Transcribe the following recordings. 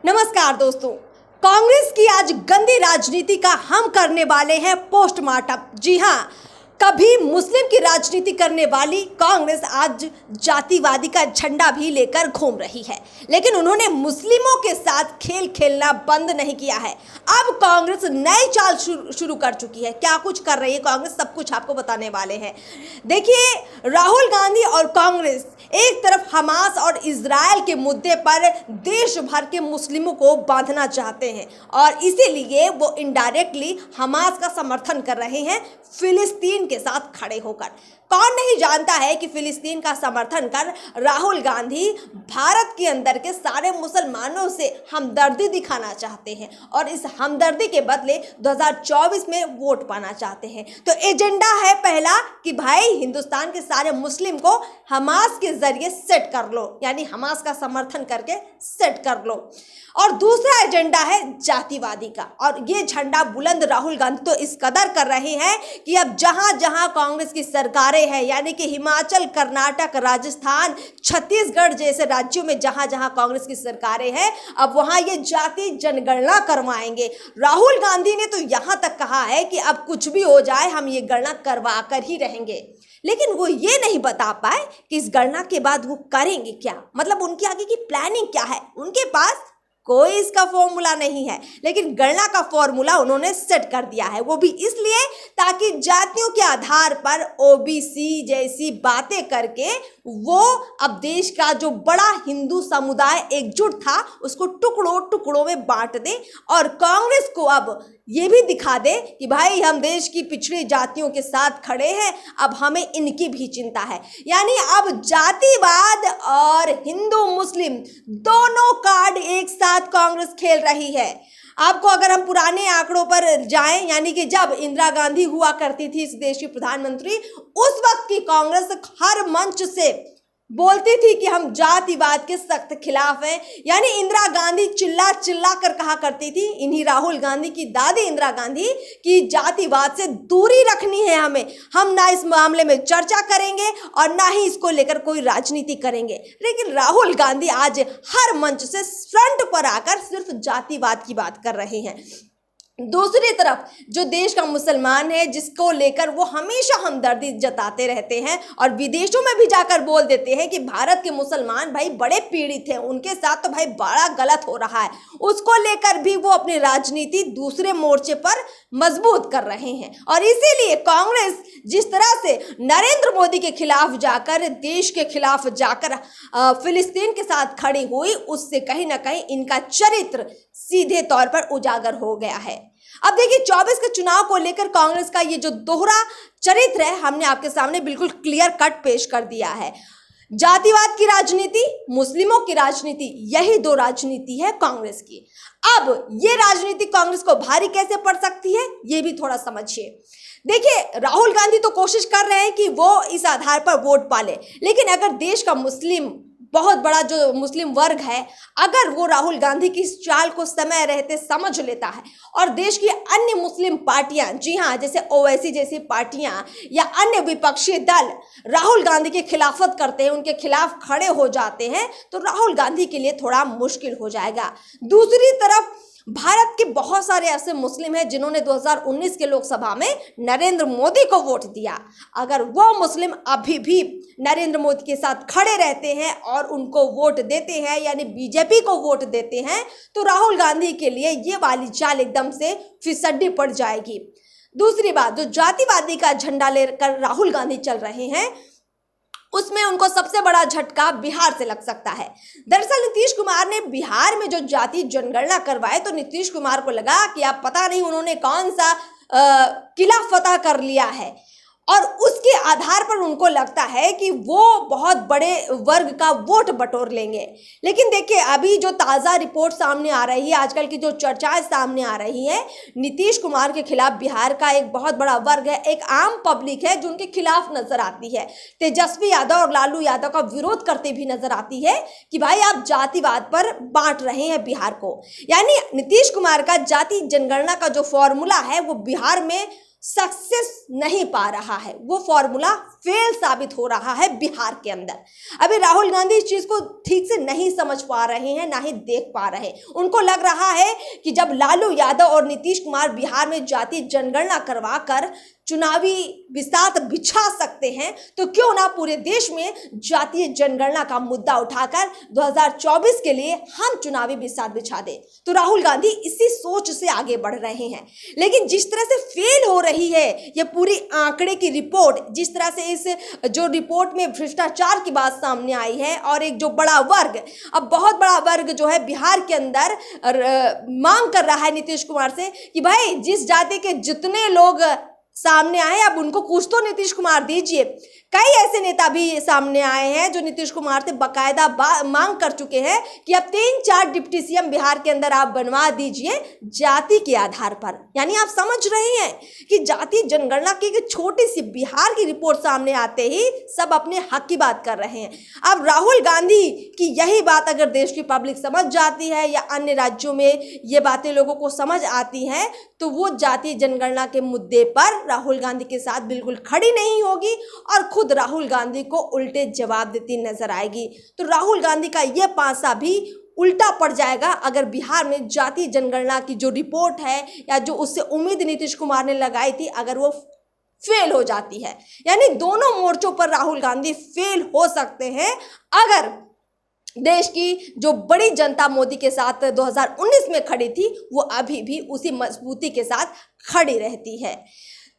नमस्कार दोस्तों, कांग्रेस की आज गंदी राजनीति का हम करने वाले हैं पोस्टमार्टम। जी हाँ, कभी मुस्लिम की राजनीति करने वाली कांग्रेस आज जातिवादी का झंडा भी लेकर घूम रही है, लेकिन उन्होंने मुस्लिमों के साथ खेल खेलना बंद नहीं किया है। अब कांग्रेस नई चाल शुरू कर चुकी है। क्या कुछ कर रही है कांग्रेस, सब कुछ आपको बताने वाले हैं। देखिए, राहुल गांधी और कांग्रेस एक तरफ हमास और इजराइल के मुद्दे पर देश भर के मुस्लिमों को बांधना चाहते हैं और इसीलिए वो इनडायरेक्टली हमास का समर्थन कर रहे हैं फिलिस्तीन के साथ खड़े होकर। कौन नहीं जानता है कि फिलिस्तीन का समर्थन कर राहुल गांधी भारत के अंदर के सारे मुसलमानों से हमदर्दी दिखाना चाहते हैं और इस हमदर्दी के बदले 2024 में वोट पाना चाहते हैं। तो एजेंडा है पहला कि भाई हिंदुस्तान के सारे मुस्लिम को हमास के जरिए सेट कर लो, यानी हमास का समर्थन करके सेट कर लो। और दूसरा एजेंडा है जातिवादी का, और ये झंडा बुलंद राहुल गांधी तो इस कदर कर रहे हैं कि अब जहां जहां कांग्रेस की सरकारें हैं, यानी कि हिमाचल, कर्नाटक, राजस्थान, छत्तीसगढ़ जैसे राज्यों में जहां जहां कांग्रेस की सरकारें हैं, अब वहां ये जाति जनगणना करवाएंगे। राहुल गांधी ने तो यहां तक कहा है कि अब कुछ भी हो जाए हम ये गणना करवा कर ही रहेंगे, लेकिन वो ये नहीं बता पाए कि इस गणना के बाद वो करेंगे क्या, मतलब उनकी आगे की प्लानिंग क्या है। उनके पास कोई इसका फॉर्मूला नहीं है, लेकिन गणना का फॉर्मूला उन्होंने सेट कर दिया है। वो भी इसलिए ताकि जातियों के आधार पर ओबीसी जैसी बातें करके वो अब देश का जो बड़ा हिंदू समुदाय एकजुट था उसको टुकड़ों टुकड़ों में बांट दे और कांग्रेस को अब ये भी दिखा दे कि भाई हम देश की पिछड़ी जातियों के साथ खड़े हैं, अब हमें इनकी भी चिंता है। यानी अब जातिवाद और हिंदू मुस्लिम दोनों कार्ड एक साथ कांग्रेस खेल रही है। आपको अगर हम पुराने आंकड़ों पर जाएं, यानी कि जब इंदिरा गांधी हुआ करती थी इस देश की प्रधानमंत्री, उस वक्त की कांग्रेस हर मंच से बोलती थी कि हम जातिवाद के सख्त खिलाफ हैं। यानी इंदिरा गांधी चिल्ला चिल्ला कर कहा करती थी, इन्हीं राहुल गांधी की दादी इंदिरा गांधी, कि जातिवाद से दूरी रखनी है हमें, हम ना इस मामले में चर्चा करेंगे और ना ही इसको लेकर कोई राजनीति करेंगे। लेकिन राहुल गांधी आज हर मंच से फ्रंट पर आकर सिर्फ जातिवाद की बात कर रहे हैं। दूसरी तरफ जो देश का मुसलमान है, जिसको लेकर वो हमेशा हमदर्दी जताते रहते हैं और विदेशों में भी जाकर बोल देते हैं कि भारत के मुसलमान भाई बड़े पीड़ित हैं, उनके साथ तो भाई बड़ा गलत हो रहा है, उसको लेकर भी वो अपनी राजनीति दूसरे मोर्चे पर मजबूत कर रहे हैं। और इसीलिए कांग्रेस जिस तरह से नरेंद्र मोदी के खिलाफ जाकर, देश के खिलाफ जाकर फिलिस्तीन के साथ खड़ी हुई, उससे कहीं ना कहीं इनका चरित्र सीधे तौर पर उजागर हो गया है। अब देखिए, 24 के चुनाव को लेकर कांग्रेस का ये जो दोहरा चरित्र है, हमने आपके सामने बिल्कुल क्लियर कट पेश कर दिया है। जातिवाद की राजनीति, मुस्लिमों की राजनीति, यही दो राजनीति है कांग्रेस की। अब ये राजनीति कांग्रेस को भारी कैसे पड़ सकती है, ये भी थोड़ा समझिए। देखिए, राहुल गांधी तो कोशिश कर रहे हैं कि वो इस आधार पर वोट पाले, लेकिन अगर देश का मुस्लिम, बहुत बड़ा जो मुस्लिम वर्ग है, अगर वो राहुल गांधी की इस चाल को समय रहते समझ लेता है और देश की अन्य मुस्लिम पार्टियां, जी हाँ, जैसे ओवैसी जैसी पार्टियां या अन्य विपक्षी दल राहुल गांधी की खिलाफत करते हैं, उनके खिलाफ खड़े हो जाते हैं, तो राहुल गांधी के लिए थोड़ा मुश्किल हो जाएगा। दूसरी तरफ भारत के बहुत सारे ऐसे मुस्लिम हैं जिन्होंने 2019 के लोकसभा में नरेंद्र मोदी को वोट दिया। अगर वो मुस्लिम अभी भी नरेंद्र मोदी के साथ खड़े रहते हैं और उनको वोट देते हैं, यानी बीजेपी को वोट देते हैं, तो राहुल गांधी के लिए ये वाली चाल एकदम से फिसड्डी पड़ जाएगी। दूसरी बात, जो जातिवादी का झंडा लेकर राहुल गांधी चल रहे हैं, उसमें उनको सबसे बड़ा झटका बिहार से लग सकता है। दरअसल नीतीश कुमार ने बिहार में जो जाति जनगणना करवाए, तो नीतीश कुमार को लगा कि आप पता नहीं उन्होंने कौन सा किला फतह कर लिया है, और उसके आधार पर उनको लगता है कि वो बहुत बड़े वर्ग का वोट बटोर लेंगे। लेकिन देखिए, अभी जो ताज़ा रिपोर्ट सामने आ रही है, आजकल की जो चर्चाएं सामने आ रही हैं, नीतीश कुमार के खिलाफ बिहार का एक बहुत बड़ा वर्ग है, एक आम पब्लिक है जो उनके खिलाफ नजर आती है। तेजस्वी यादव और लालू यादव का विरोध करते भी नजर आती है कि भाई आप जातिवाद पर बांट रहे हैं बिहार को। यानी नीतीश कुमार का जाति जनगणना का जो फॉर्मूला है वो बिहार में सक्सेस नहीं पा रहा है, वो फॉर्मूला फेल साबित हो रहा है बिहार के अंदर। अभी राहुल गांधी इस चीज को ठीक से नहीं समझ पा रहे हैं, ना ही देख पा रहे हैं। उनको लग रहा है कि जब लालू यादव और नीतीश कुमार बिहार में जातीय जनगणना करवा कर चुनावी बिसात बिछा सकते हैं, तो क्यों ना पूरे देश में जातीय जनगणना का मुद्दा उठाकर 2024 के लिए हम चुनावी बिसात बिछा दें। तो राहुल गांधी इसी सोच से आगे बढ़ रहे हैं। लेकिन जिस तरह से फेल हो रही है ये पूरी आंकड़े की रिपोर्ट, जिस तरह से इस जो रिपोर्ट में भ्रष्टाचार की बात सामने आई है, और एक जो बड़ा वर्ग, अब बहुत बड़ा वर्ग जो है बिहार के अंदर मांग कर रहा है नीतीश कुमार से कि भाई जिस जाति के जितने लोग सामने आए अब उनको कुछ तो नीतीश कुमार दीजिए। कई ऐसे नेता भी सामने आए हैं जो नीतीश कुमार से बकायदा मांग कर चुके हैं कि अब 3-4 डिप्टी सीएम बिहार के अंदर आप बनवा दीजिए जाति के आधार पर। यानी आप समझ रहे हैं कि जाति जनगणना की छोटी सी बिहार की रिपोर्ट सामने आते ही सब अपने हक की बात कर रहे हैं। अब राहुल गांधी की यही बात अगर देश की पब्लिक समझ जाती है या अन्य राज्यों में ये बातें लोगों को समझ आती हैं, तो वो जातीय जनगणना के मुद्दे पर राहुल गांधी के साथ बिल्कुल खड़ी नहीं होगी और खुद राहुल गांधी को उल्टे जवाब देती नजर आएगी। तो राहुल गांधी का यह पासा भी उल्टा पड़ जाएगा अगर बिहार में जातीय जनगणना की जो रिपोर्ट है या जो उससे उम्मीद नीतीश कुमार ने लगाई थी अगर वो फेल हो जाती है। यानी दोनों मोर्चों पर राहुल गांधी फेल हो सकते हैं अगर देश की जो बड़ी जनता मोदी के साथ 2019 में खड़ी थी वो अभी भी उसी मजबूती के साथ खड़ी रहती है।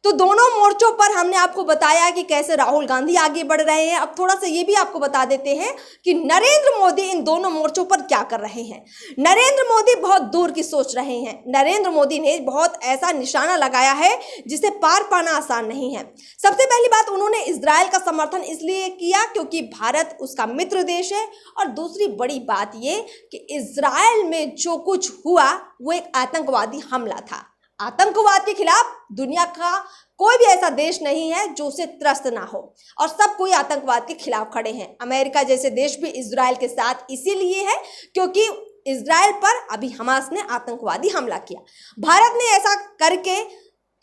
तो दोनों मोर्चों पर हमने आपको बताया कि कैसे राहुल गांधी आगे बढ़ रहे हैं। अब थोड़ा सा ये भी आपको बता देते हैं कि नरेंद्र मोदी इन दोनों मोर्चों पर क्या कर रहे हैं। नरेंद्र मोदी बहुत दूर की सोच रहे हैं। नरेंद्र मोदी ने बहुत ऐसा निशाना लगाया है जिसे पार पाना आसान नहीं है। सबसे पहली बात, उन्होंने इजराइल का समर्थन इसलिए किया क्योंकि भारत उसका मित्र देश है, और दूसरी बड़ी बात ये कि इजराइल में जो कुछ हुआ वो एक आतंकवादी हमला था। आतंकवाद के खिलाफ दुनिया का कोई भी ऐसा देश नहीं है जो उसे त्रस्त ना हो, और सब कोई आतंकवाद के खिलाफ खड़े हैं। अमेरिका जैसे देश भी इजराइल के साथ इसीलिए है क्योंकि इजराइल पर अभी हमास ने आतंकवादी हमला किया। भारत ने ऐसा करके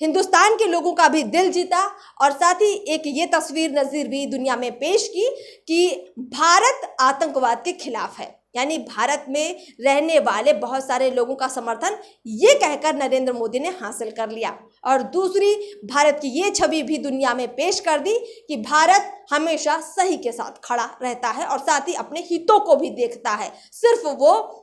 हिंदुस्तान के लोगों का भी दिल जीता, और साथ ही एक ये तस्वीर नज़ीर भी दुनिया में पेश की कि भारत आतंकवाद के खिलाफ है। यानी भारत में रहने वाले बहुत सारे लोगों का समर्थन ये कहकर नरेंद्र मोदी ने हासिल कर लिया, और दूसरी भारत की ये छवि भी दुनिया में पेश कर दी कि भारत हमेशा सही के साथ खड़ा रहता है और साथ ही अपने हितों को भी देखता है। सिर्फ वो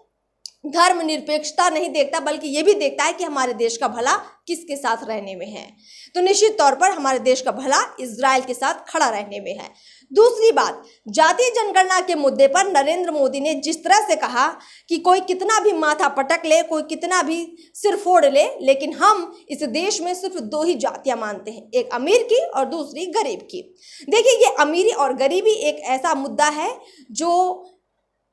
धर्मनिरपेक्षता नहीं देखता बल्कि ये भी देखता है कि हमारे देश का भला किसके साथ रहने में है। तो निश्चित तौर पर हमारे देश का भला इजराइल के साथ खड़ा रहने में है। दूसरी बात, जातीय जनगणना के मुद्दे पर नरेंद्र मोदी ने जिस तरह से कहा कि कोई कितना भी माथा पटक ले, कोई कितना भी सिर फोड़ ले, लेकिन हम इस देश में सिर्फ 2 ही जातियां मानते हैं, एक अमीर की और दूसरी गरीब की। देखिए, ये अमीरी और गरीबी एक ऐसा मुद्दा है जो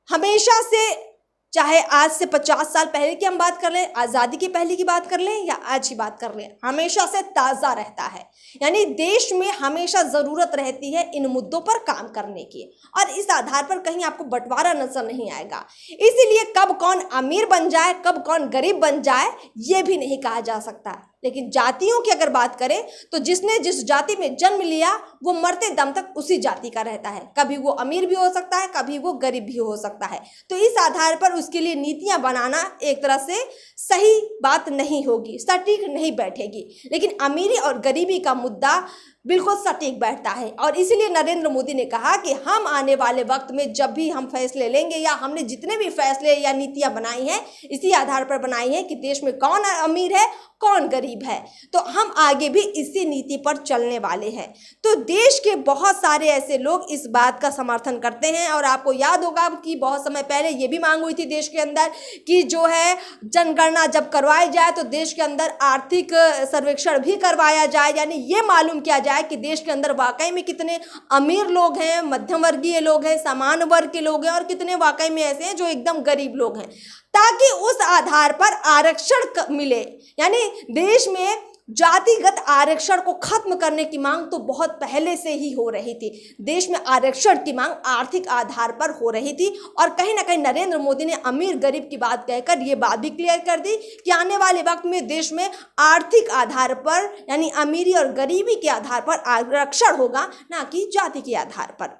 हमेशा से, चाहे आज से 50 साल पहले की हम बात कर लें, आज़ादी के पहले की बात कर लें या आज की बात कर लें, हमेशा से ताज़ा रहता है। यानी देश में हमेशा ज़रूरत रहती है इन मुद्दों पर काम करने की, और इस आधार पर कहीं आपको बंटवारा नजर नहीं आएगा। इसीलिए कब कौन अमीर बन जाए, कब कौन गरीब बन जाए, ये भी नहीं कहा जा सकता। लेकिन जातियों की अगर बात करें तो जिसने जिस जाति में जन्म लिया वो मरते दम तक उसी जाति का रहता है। कभी वो अमीर भी हो सकता है, कभी वो गरीब भी हो सकता है। तो इस आधार पर उसके लिए नीतियां बनाना एक तरह से सही बात नहीं होगी, सटीक नहीं बैठेगी। लेकिन अमीरी और गरीबी का मुद्दा बिल्कुल सटीक बैठता है, और इसीलिए नरेंद्र मोदी ने कहा कि हम आने वाले वक्त में जब भी हम फैसले लेंगे, या हमने जितने भी फैसले या नीतियां बनाई हैं इसी आधार पर बनाई है कि देश में कौन अमीर है कौन गरीब है, तो हम आगे भी इसी नीति पर चलने वाले हैं। तो देश के बहुत सारे ऐसे लोग इस बात का समर्थन करते हैं, और आपको याद होगा कि बहुत समय पहले ये भी मांग हुई थी देश के अंदर कि जो है जनगणना जब करवाई जाए तो देश के अंदर आर्थिक सर्वेक्षण भी करवाया जाए, यानी ये मालूम किया जाए कि देश के अंदर वाकई में कितने अमीर लोग हैं, मध्यम वर्गीय लोग हैं, सामान्य वर्ग के लोग हैं, और कितने वाकई में ऐसे हैं जो एकदम गरीब लोग हैं, ताकि उस आधार पर आरक्षण मिले। यानी देश में जातिगत आरक्षण को खत्म करने की मांग तो बहुत पहले से ही हो रही थी। देश में आरक्षण की मांग आर्थिक आधार पर हो रही थी और कहीं ना कहीं नरेंद्र मोदी ने अमीर गरीब की बात कहकर यह बात भी क्लियर कर दी कि आने वाले वक्त में देश में आर्थिक आधार पर यानी अमीरी और गरीबी के आधार पर आरक्षण होगा, ना कि जाति के आधार पर।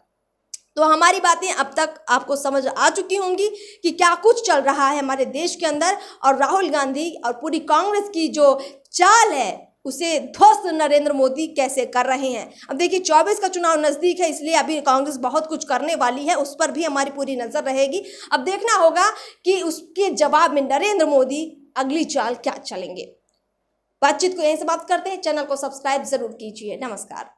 तो हमारी बातें अब तक आपको समझ आ चुकी होंगी कि क्या कुछ चल रहा है हमारे देश के अंदर, और राहुल गांधी और पूरी कांग्रेस की जो चाल है उसे ध्वस्त नरेंद्र मोदी कैसे कर रहे हैं। अब देखिए 24 का चुनाव नजदीक है, इसलिए अभी कांग्रेस बहुत कुछ करने वाली है, उस पर भी हमारी पूरी नजर रहेगी। अब देखना होगा कि उसके जवाब में नरेंद्र मोदी अगली चाल क्या चलेंगे। बातचीत को यहीं समाप्त करते हैं। चैनल को सब्सक्राइब जरूर कीजिए। नमस्कार।